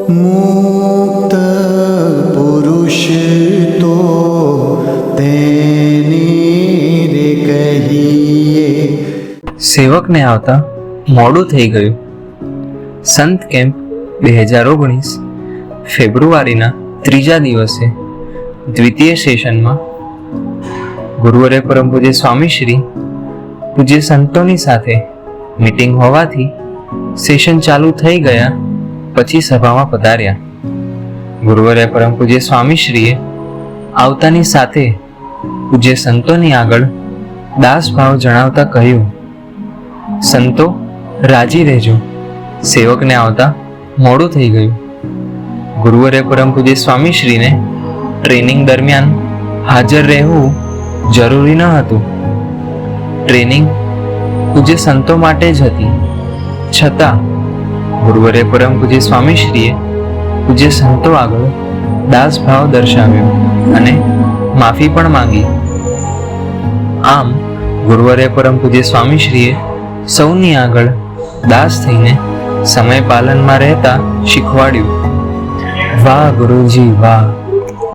મુક્ત પુરુષ તો તેની રે કહીએ. સેવકને આવતા મોડું થઈ ગયું. સંત કેમ્પ 2019 ફેબ્રુઆરીના 3જા દિવસે દ્વિતીય સેશનમાં ગુરુવરે પરમ પૂજ્ય સ્વામીશ્રી પૂજ્ય સંતોની સાથે મીટિંગ હોવાથી સેશન ચાલુ થઈ ગયા પછી સભામાં પધાર્યા. ગુરુવરે પરમ પૂજ્ય સ્વામીશ્રીએ આવતાની સાથે પૂજ્ય સંતોની આગળ દાસ ભાવ જણાવતા કહ્યું, સંતો રાજી રહેજો, સેવકને આવતા મોડું થઈ ગયું. ગુરુવરે પરમ પૂજ્ય સ્વામીશ્રીને ટ્રેનિંગ દરમિયાન હાજર રહેવું જરૂરી ન હતું. ટ્રેનિંગ પૂજ્ય સંતો માટે જ હતી. છતાં ગુરુવરે પરમ પૂજ્ય સ્વામીશ્રીએ પૂજ્ય સંતો આગળ દાસ ભાવ દર્શાવ્યો અને માફી પણ માંગી. આમ ગુરુવરે પરમ પૂજ્ય સ્વામીશ્રીએ સૌની આગળ દાસ થઈને સમય પાલનમાં રહેતા શીખવાડ્યું. વાહ ગુરુજી વાહ.